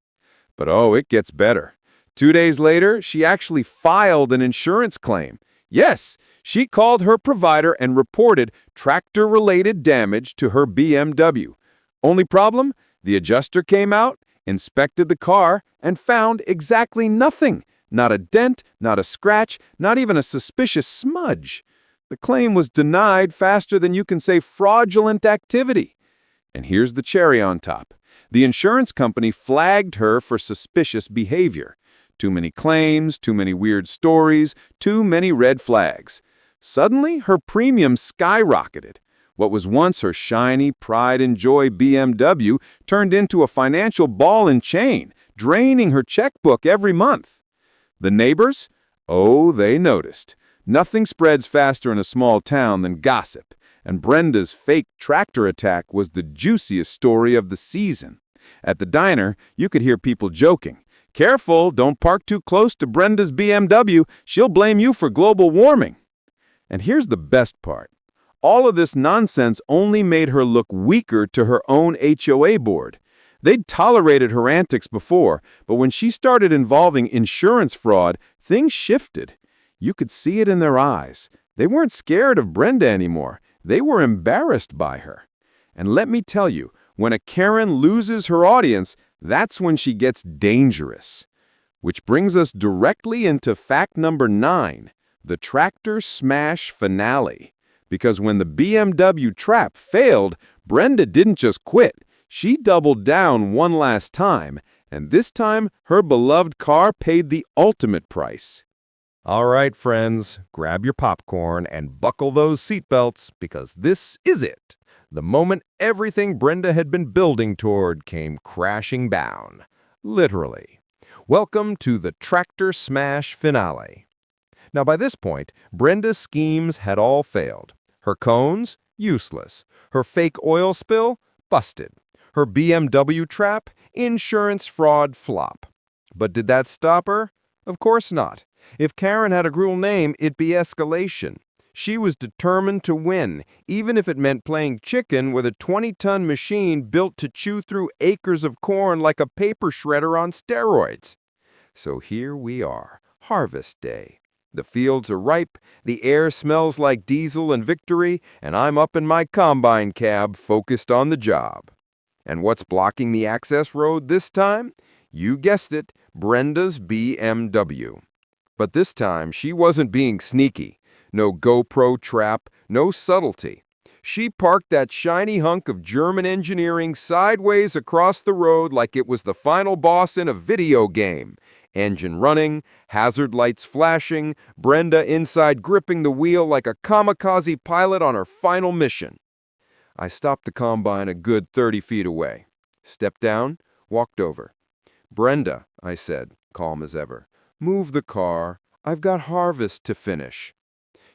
But oh, it gets better. 2 days later, she actually filed an insurance claim. Yes, she called her provider and reported tractor-related damage to her BMW. Only problem? The adjuster came out, inspected the car, and found exactly nothing. Not a dent, not a scratch, not even a suspicious smudge. The claim was denied faster than you can say fraudulent activity. And here's the cherry on top. The insurance company flagged her for suspicious behavior. Too many claims, too many weird stories, too many red flags. Suddenly, her premium skyrocketed. What was once her shiny, pride and joy BMW turned into a financial ball and chain, draining her checkbook every month. The neighbors? Oh, they noticed. Nothing spreads faster in a small town than gossip, and Brenda's fake tractor attack was the juiciest story of the season. At the diner, you could hear people joking. "Careful, don't park too close to Brenda's BMW. She'll blame you for global warming." And here's the best part. All of this nonsense only made her look weaker to her own HOA board. They'd tolerated her antics before, but when she started involving insurance fraud, things shifted. You could see it in their eyes. They weren't scared of Brenda anymore. They were embarrassed by her. And let me tell you, when a Karen loses her audience, that's when she gets dangerous. Which brings us directly into fact number 9, the tractor smash finale. Because when the BMW trap failed, Brenda didn't just quit. She doubled down one last time, and this time her beloved car paid the ultimate price. All right, friends, grab your popcorn and buckle those seatbelts because this is it. The moment everything Brenda had been building toward came crashing down. Literally. Welcome to the tractor smash finale. Now, by this point, Brenda's schemes had all failed. Her cones? Useless. Her fake oil spill? Busted. Her BMW trap? Insurance fraud flop. But did that stop her? Of course not. If Karen had a cruel name, it'd be escalation. She was determined to win, even if it meant playing chicken with a 20-ton machine built to chew through acres of corn like a paper shredder on steroids. So here we are, harvest day. The fields are ripe, the air smells like diesel and victory, and I'm up in my combine cab focused on the job. And what's blocking the access road this time? You guessed it, Brenda's BMW. But this time, she wasn't being sneaky. No GoPro trap, no subtlety. She parked that shiny hunk of German engineering sideways across the road like it was the final boss in a video game. Engine running, hazard lights flashing, Brenda inside gripping the wheel like a kamikaze pilot on her final mission. I stopped the combine a good 30 feet away. Stepped down, walked over. "Brenda," I said, calm as ever, "move the car. I've got harvest to finish."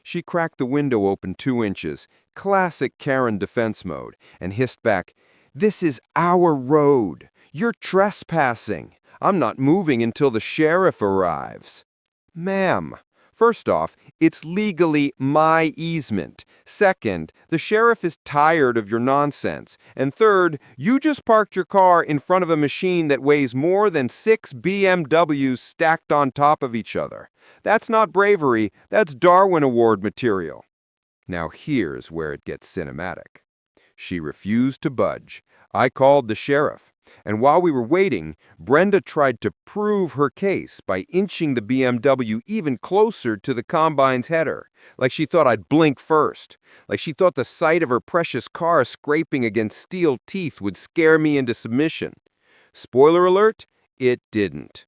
She cracked the window open 2 inches, classic Karen defense mode, and hissed back, "This is our road. You're trespassing. I'm not moving until the sheriff arrives." "Ma'am, first off, it's legally my easement. Second, the sheriff is tired of your nonsense. And third, you just parked your car in front of a machine that weighs more than 6 BMWs stacked on top of each other. That's not bravery, that's Darwin Award material." Now here's where it gets cinematic. She refused to budge. I called the sheriff. And while we were waiting, Brenda tried to prove her case by inching the BMW even closer to the combine's header, like she thought I'd blink first, like she thought the sight of her precious car scraping against steel teeth would scare me into submission. Spoiler alert, it didn't.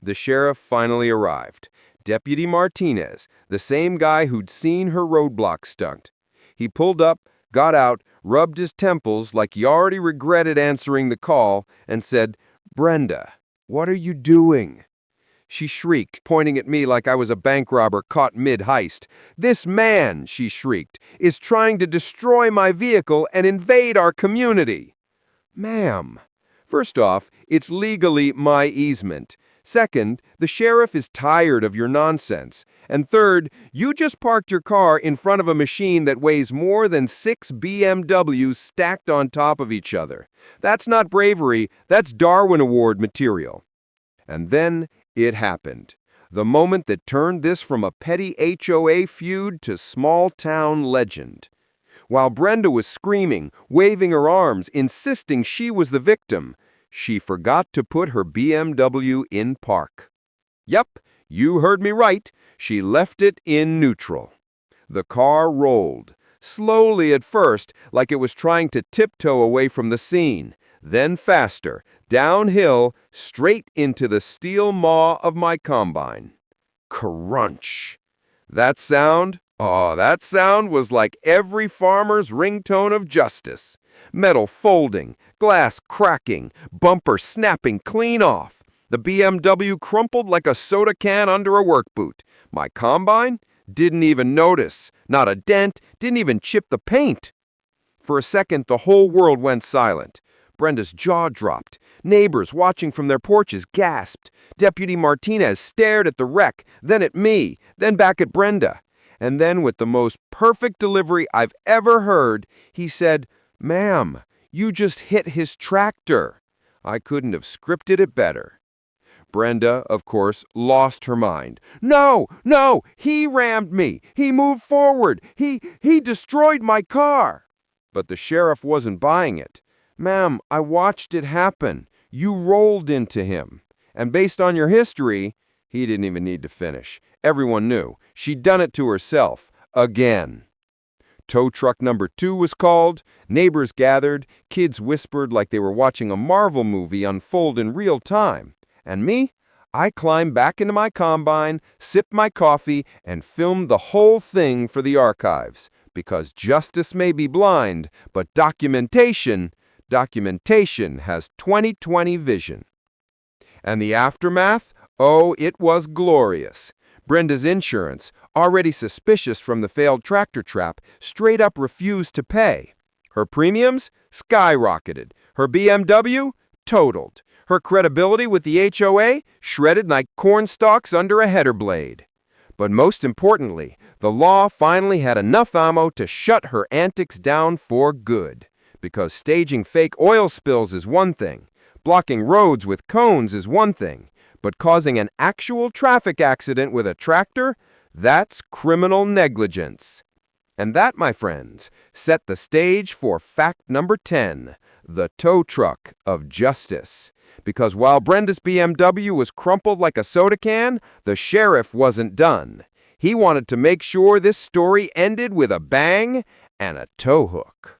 The sheriff finally arrived. Deputy Martinez, the same guy who'd seen her roadblock stunt. He pulled up, got out, rubbed his temples like he already regretted answering the call, and said, "Brenda, what are you doing?" She shrieked, pointing at me like I was a bank robber caught mid-heist. "This man," she shrieked, "is trying to destroy my vehicle and invade our community." "Ma'am, first off, it's legally my easement. Second, the sheriff is tired of your nonsense. And third, you just parked your car in front of a machine that weighs more than 6 BMWs stacked on top of each other. That's not bravery, that's Darwin Award material." And then it happened. The moment that turned this from a petty HOA feud to small-town legend. While Brenda was screaming, waving her arms, insisting she was the victim, she forgot to put her BMW in park. Yep, you heard me right. She left it in neutral. The car rolled, slowly at first, like it was trying to tiptoe away from the scene, then faster, downhill, straight into the steel maw of my combine. Crunch. That sound? Oh, that sound was like every farmer's ringtone of justice. Metal folding, glass cracking, bumper snapping clean off. The BMW crumpled like a soda can under a work boot. My combine? Didn't even notice. Not a dent, didn't even chip the paint. For a second, the whole world went silent. Brenda's jaw dropped. Neighbors watching from their porches gasped. Deputy Martinez stared at the wreck, then at me, then back at Brenda. And then, with the most perfect delivery I've ever heard, he said, "Ma'am, you just hit his tractor." I couldn't have scripted it better. Brenda, of course, lost her mind. "No, no, he rammed me. He moved forward. He destroyed my car." But the sheriff wasn't buying it. "Ma'am, I watched it happen. You rolled into him. And based on your history," he didn't even need to finish. Everyone knew. She'd done it to herself. Again. Tow truck number 2 was called. Neighbors gathered. Kids whispered like they were watching a Marvel movie unfold in real time. And me? I climbed back into my combine, sipped my coffee, and filmed the whole thing for the archives. because justice may be blind, but documentation has 20/20 vision. And the aftermath? Oh, it was glorious. Brenda's insurance, already suspicious from the failed tractor trap, straight up refused to pay. Her premiums? Skyrocketed. Her BMW? Totaled. Her credibility with the HOA? Shredded like corn stalks under a header blade. But most importantly, the law finally had enough ammo to shut her antics down for good. Because staging fake oil spills is one thing, blocking roads with cones is one thing, but causing an actual traffic accident with a tractor, that's criminal negligence. And that, my friends, set the stage for fact number 10, the tow truck of justice. Because while Brenda's BMW was crumpled like a soda can, the sheriff wasn't done. He wanted to make sure this story ended with a bang and a tow hook.